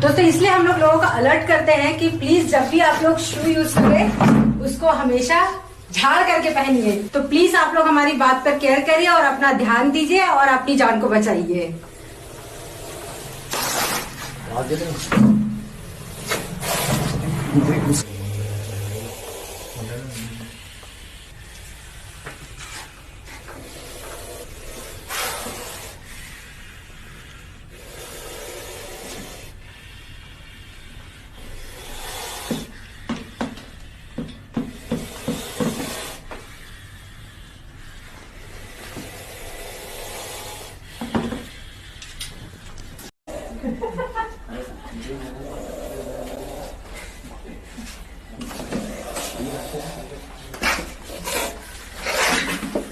दोस्तों इसलिए हम लोगों को अलर्ट करते हैं कि प्लीज जब भी आप लोग शू यूज करें उसको हमेशा झाड़ करके पहनिए। तो प्लीज आप लोग हमारी बात पर केयर करिए और अपना ध्यान दीजिए और अपनी जान को बचाइए।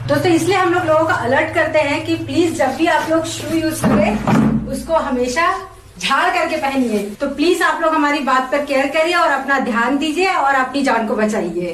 दोस्तों इसलिए हम लोगों को अलर्ट करते हैं कि प्लीज जब भी आप लोग शू यूज करें उसको हमेशा झाड़ करके पहनिए। तो प्लीज आप लोग हमारी बात पर केयर करिए और अपना ध्यान दीजिए और अपनी जान को बचाइए।